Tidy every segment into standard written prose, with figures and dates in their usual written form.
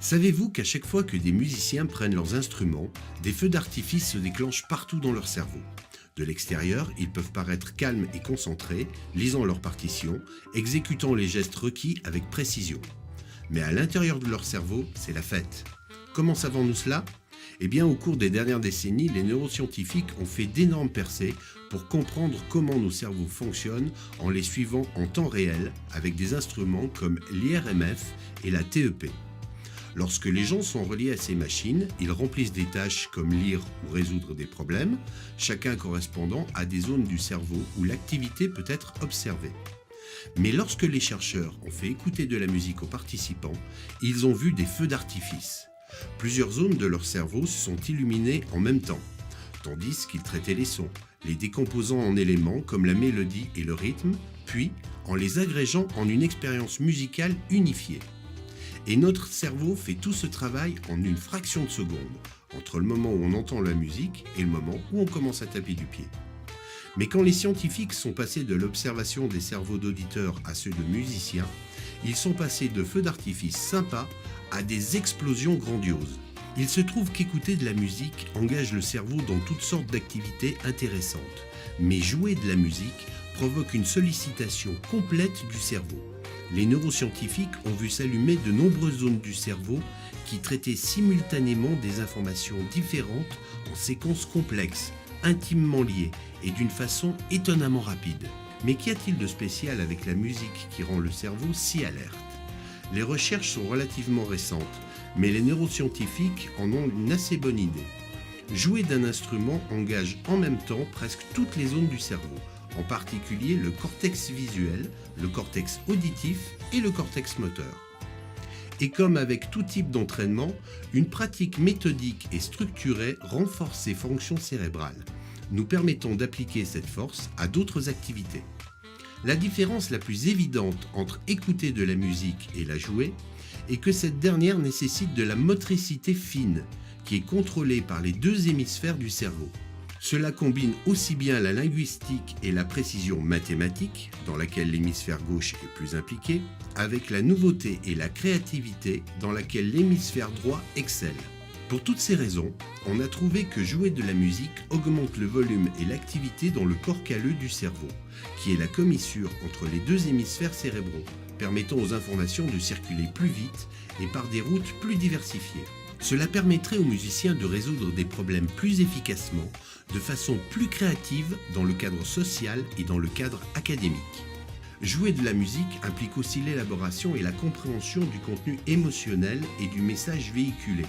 Savez-vous qu'à chaque fois que des musiciens prennent leurs instruments, des feux d'artifice se déclenchent partout dans leur cerveau? De l'extérieur, ils peuvent paraître calmes et concentrés, lisant leurs partitions, exécutant les gestes requis avec précision. Mais à l'intérieur de leur cerveau, c'est la fête. Comment savons-nous cela? Eh bien, au cours des dernières décennies, les neuroscientifiques ont fait d'énormes percées pour comprendre comment nos cerveaux fonctionnent en les suivant en temps réel avec des instruments comme l'IRMF et la TEP. Lorsque les gens sont reliés à ces machines, ils remplissent des tâches comme lire ou résoudre des problèmes, chacun correspondant à des zones du cerveau où l'activité peut être observée. Mais lorsque les chercheurs ont fait écouter de la musique aux participants, ils ont vu des feux d'artifice. Plusieurs zones de leur cerveau se sont illuminées en même temps, tandis qu'ils traitaient les sons, les décomposant en éléments comme la mélodie et le rythme, puis en les agrégeant en une expérience musicale unifiée. Et notre cerveau fait tout ce travail en une fraction de seconde, entre le moment où on entend la musique et le moment où on commence à taper du pied. Mais quand les scientifiques sont passés de l'observation des cerveaux d'auditeurs à ceux de musiciens, ils sont passés de feux d'artifice sympas à des explosions grandioses. Il se trouve qu'écouter de la musique engage le cerveau dans toutes sortes d'activités intéressantes, mais jouer de la musique provoque une sollicitation complète du cerveau. Les neuroscientifiques ont vu s'allumer de nombreuses zones du cerveau qui traitaient simultanément des informations différentes en séquences complexes, intimement liées et d'une façon étonnamment rapide. Mais qu'y a-t-il de spécial avec la musique qui rend le cerveau si alerte? Les recherches sont relativement récentes, mais les neuroscientifiques en ont une assez bonne idée. Jouer d'un instrument engage en même temps presque toutes les zones du cerveau, en particulier le cortex visuel, le cortex auditif et le cortex moteur. Et comme avec tout type d'entraînement, une pratique méthodique et structurée renforce ces fonctions cérébrales, nous permettant d'appliquer cette force à d'autres activités. La différence la plus évidente entre écouter de la musique et la jouer est que cette dernière nécessite de la motricité fine, qui est contrôlée par les deux hémisphères du cerveau. Cela combine aussi bien la linguistique et la précision mathématique, dans laquelle l'hémisphère gauche est plus impliqué, avec la nouveauté et la créativité, dans laquelle l'hémisphère droit excelle. Pour toutes ces raisons, on a trouvé que jouer de la musique augmente le volume et l'activité dans le corps calleux du cerveau, qui est la commissure entre les deux hémisphères cérébraux, permettant aux informations de circuler plus vite et par des routes plus diversifiées. Cela permettrait aux musiciens de résoudre des problèmes plus efficacement, de façon plus créative dans le cadre social et dans le cadre académique. Jouer de la musique implique aussi l'élaboration et la compréhension du contenu émotionnel et du message véhiculé.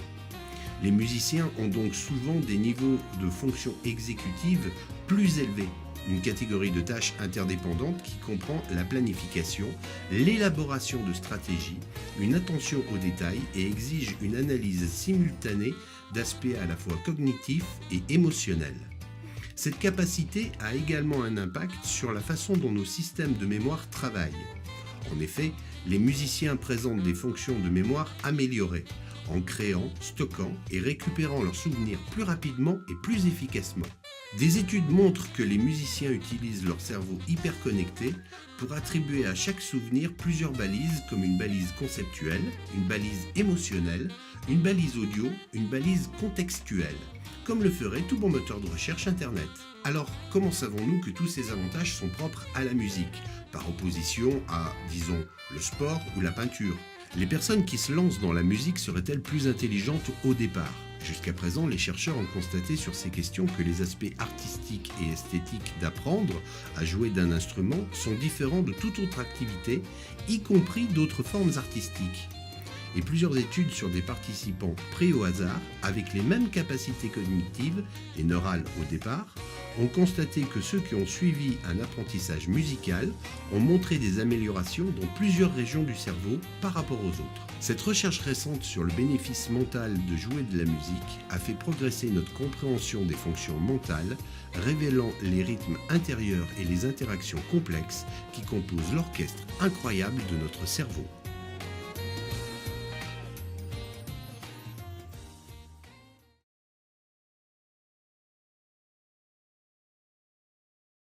Les musiciens ont donc souvent des niveaux de fonction exécutive plus élevés, une catégorie de tâches interdépendantes qui comprend la planification, l'élaboration de stratégies, une attention aux détails et exige une analyse simultanée d'aspects à la fois cognitifs et émotionnels. Cette capacité a également un impact sur la façon dont nos systèmes de mémoire travaillent. En effet, les musiciens présentent des fonctions de mémoire améliorées, en créant, stockant et récupérant leurs souvenirs plus rapidement et plus efficacement. Des études montrent que les musiciens utilisent leur cerveau hyperconnecté pour attribuer à chaque souvenir plusieurs balises comme une balise conceptuelle, une balise émotionnelle, une balise audio, une balise contextuelle, comme le ferait tout bon moteur de recherche Internet. Alors, comment savons-nous que tous ces avantages sont propres à la musique, par opposition à, disons, le sport ou la peinture? Les personnes qui se lancent dans la musique seraient-elles plus intelligentes au départ? Jusqu'à présent, les chercheurs ont constaté sur ces questions que les aspects artistiques et esthétiques d'apprendre à jouer d'un instrument sont différents de toute autre activité, y compris d'autres formes artistiques. Et plusieurs études sur des participants pris au hasard, avec les mêmes capacités cognitives et neurales au départ, ont constaté que ceux qui ont suivi un apprentissage musical ont montré des améliorations dans plusieurs régions du cerveau par rapport aux autres. Cette recherche récente sur le bénéfice mental de jouer de la musique a fait progresser notre compréhension des fonctions mentales, révélant les rythmes intérieurs et les interactions complexes qui composent l'orchestre incroyable de notre cerveau.